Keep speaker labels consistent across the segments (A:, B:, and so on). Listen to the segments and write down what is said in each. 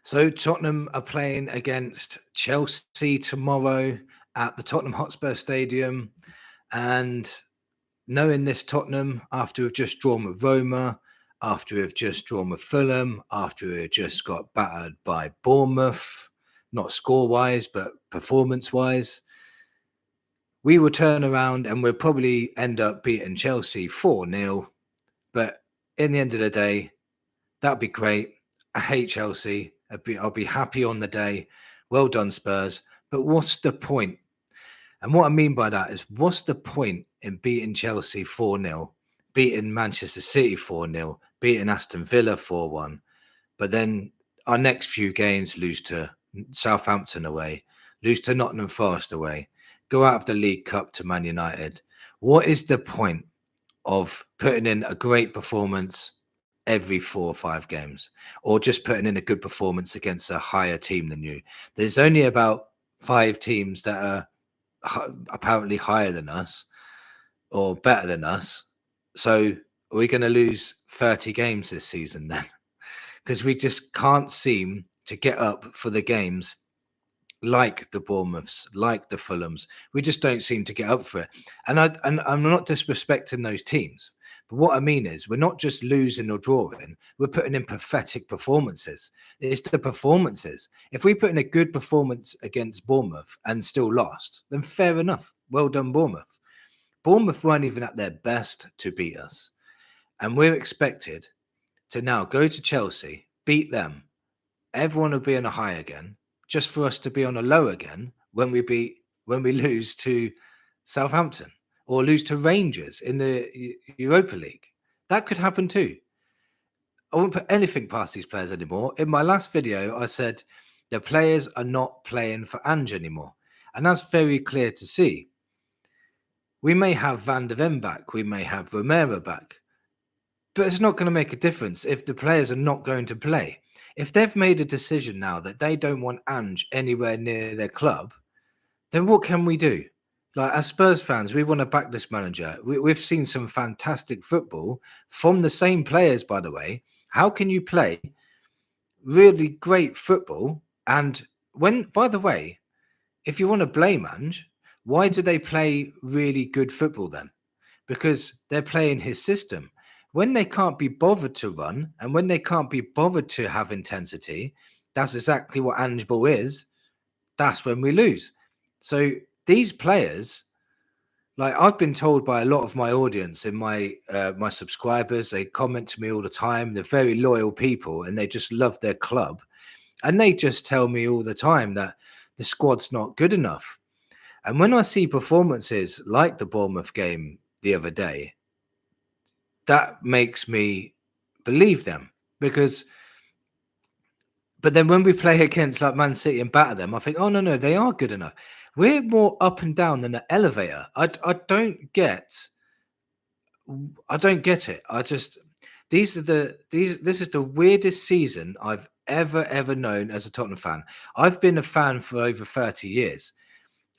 A: So Tottenham are playing against Chelsea tomorrow at the Tottenham Hotspur Stadium. And knowing this Tottenham, after we've just drawn with Roma, after we've just drawn with Fulham, after we've just got battered by Bournemouth, not score-wise, but performance-wise, we will turn around and we'll probably end up beating Chelsea 4-0. But in the end of the day, that'd be great. I hate Chelsea. I'll be happy on the day. Well done, Spurs. But what's the point? And what I mean by that is, what's the point in beating Chelsea 4-0, beating Manchester City 4-0, beating Aston Villa 4-1, but then our next few games lose to Southampton away, lose to Nottingham Forest away, go out of the League Cup to Man United. What is the point of putting in a great performance every 4 or 5 games, or just putting in a good performance against a higher team than you? There's only about 5 teams that are apparently higher than us or better than us. So are we going to lose 30 games this season then? Because we just can't seem to get up for the games like the Bournemouths, like the Fulhams. We just don't seem to get up for it. And I'm not disrespecting those teams. But what I mean is, we're not just losing or drawing, we're putting in pathetic performances. It's the performances. If we put in a good performance against Bournemouth and still lost, then fair enough. Well done, Bournemouth. Bournemouth weren't even at their best to beat us. And we're expected to now go to Chelsea, beat them. Everyone will be on a high again, just for us to be on a low again when we lose to Southampton or lose to Rangers in the Europa League. That could happen too. I won't put anything past these players anymore. In my last video, I said the players are not playing for Ange anymore. And that's very clear to see. We may have Van der Ven back. We may have Romero back. But it's not going to make a difference if the players are not going to play. If they've made a decision now that they don't want Ange anywhere near their club, then what can we do? Like, as Spurs fans, we want to back this manager. We've seen some fantastic football from the same players, by the way. How can you play really great football? And by the way, if you want to blame Ange, why do they play really good football then? Because they're playing his system. When they can't be bothered to run and when they can't be bothered to have intensity, that's exactly what Ange Ball is. That's when we lose. So these players, like, I've been told by a lot of my audience and my subscribers, they comment to me all the time. They're very loyal people and they just love their club. And they just tell me all the time that the squad's not good enough. And when I see performances like the Bournemouth game the other day, that makes me believe them. But then when we play against like Man City and batter them, I think, oh no, they are good enough. We're more up and down than an elevator. I don't get it. This is the weirdest season I've ever known as a Tottenham fan. I've been a fan for over 30 years.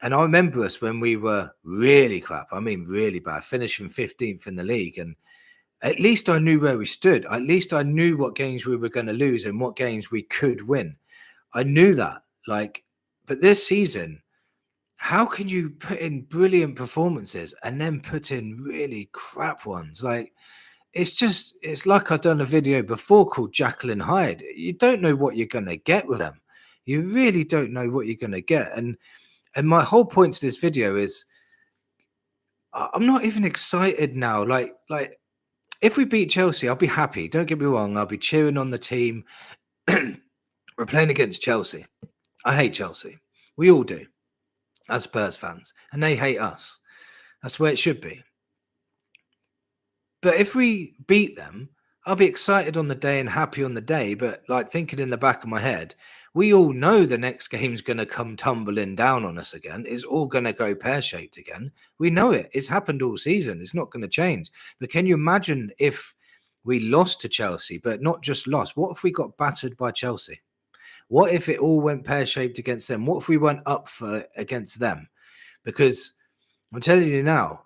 A: And I remember us when we were really crap. I mean, really bad, finishing 15th in the league. And at least I knew where we stood. At least I knew what games we were going to lose and what games we could win. I knew that. But this season, how can you put in brilliant performances and then put in really crap ones? It's like I've done a video before called Jekyll and Hyde. You don't know what you're going to get with them. You really don't know what you're going to get. And my whole point to this video is I'm not even excited now. If we beat Chelsea, I'll be happy. Don't get me wrong. I'll be cheering on the team. We're playing against Chelsea. I hate Chelsea. We all do, as Spurs fans. And they hate us. That's where it should be. But if we beat them, I'll be excited on the day and happy on the day. But thinking in the back of my head, we all know the next game's going to come tumbling down on us again. It's all going to go pear-shaped again. We know it. It's happened all season. It's not going to change. But can you imagine if we lost to Chelsea, but not just lost? What if we got battered by Chelsea? What if it all went pear-shaped against them? What if we went up against them? Because I'm telling you now,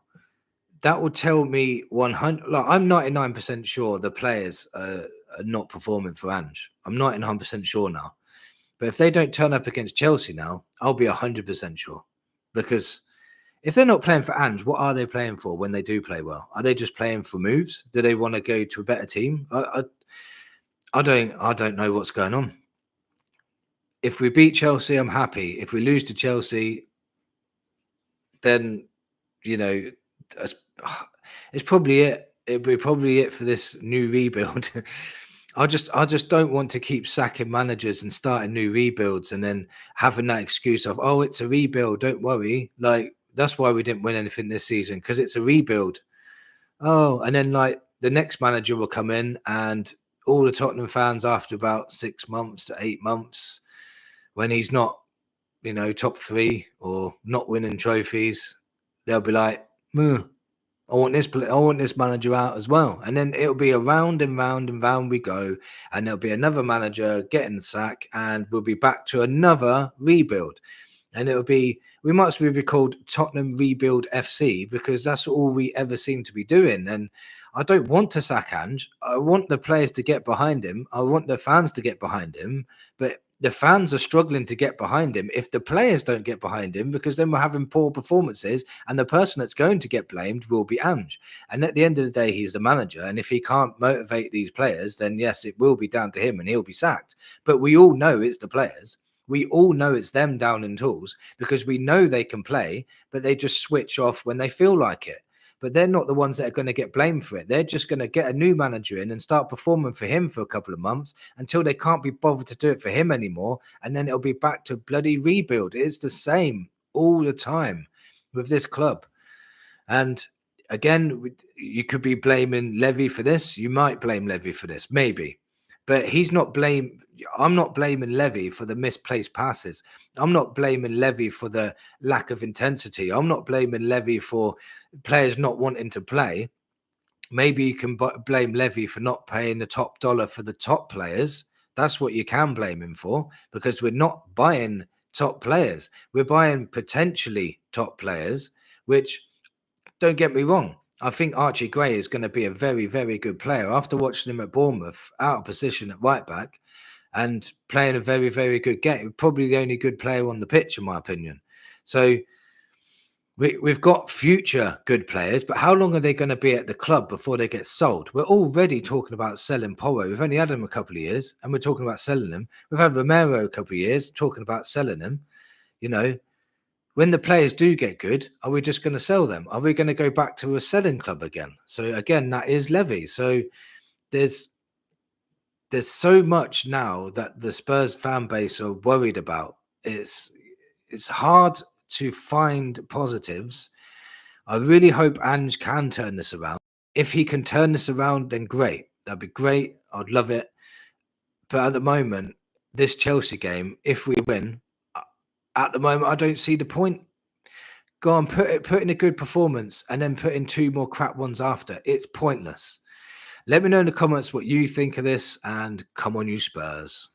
A: that will tell me 100. I'm 99% sure the players are not performing for Ange. I'm 99% sure now. But if they don't turn up against Chelsea now, I'll be 100% sure. Because if they're not playing for Ange, what are they playing for when they do play well? Are they just playing for moves? Do they want to go to a better team? I don't know what's going on. If we beat Chelsea, I'm happy. If we lose to Chelsea, then you know, it's, it's probably it. It'll be probably it for this new rebuild. I just don't want to keep sacking managers and starting new rebuilds and then having that excuse of, oh, it's a rebuild. Don't worry. Like that's why we didn't win anything this season, because it's a rebuild. Oh, and then like the next manager will come in and all the Tottenham fans after about 6 months to 8 months, when he's not, top three or not winning trophies, they'll be like, I want this manager out as well. And then it'll be around and round and round we go, and there'll be another manager getting the sack, and we'll be back to another rebuild. And we might as well be called Tottenham Rebuild FC, because that's all we ever seem to be doing. And I don't want to sack Ange. I want the players to get behind him. I want the fans to get behind him. But the fans are struggling to get behind him if the players don't get behind him, because then we're having poor performances, and the person that's going to get blamed will be Ange. And at the end of the day, he's the manager. And if he can't motivate these players, then yes, it will be down to him and he'll be sacked. But we all know it's the players. We all know it's them down in tools, because we know they can play, but they just switch off when they feel like it. But they're not the ones that are going to get blamed for it. They're just going to get a new manager in and start performing for him for a couple of months until they can't be bothered to do it for him anymore. And then it'll be back to bloody rebuild. It's the same all the time with this club. And again, you could be blaming Levy for this. You might blame Levy for this, maybe. But I'm not blaming Levy for the misplaced passes. I'm not blaming Levy for the lack of intensity. I'm not blaming Levy for players not wanting to play. Maybe you can blame Levy for not paying the top dollar for the top players. That's what you can blame him for, because we're not buying top players. We're buying potentially top players, which, don't get me wrong, I think Archie Gray is going to be a very, very good player. After watching him at Bournemouth, out of position at right back and playing a very, very good game, probably the only good player on the pitch, in my opinion. So we've got future good players, but how long are they going to be at the club before they get sold? We're already talking about selling Porro. We've only had him a couple of years, and we're talking about selling him. We've had Romero a couple of years, talking about selling him. When the players do get good, are we just going to sell them? Are we going to go back to a selling club again? So again, that is Levy. So there's so much now that the Spurs fan base are worried about. It's hard to find positives. I really hope Ange can turn this around. If he can turn this around, then great. That'd be great. I'd love it. But at the moment, this Chelsea game, if we win, at the moment, I don't see the point. Go on, put in a good performance and then put in 2 more crap ones after. It's pointless. Let me know in the comments what you think of this, and come on, you Spurs.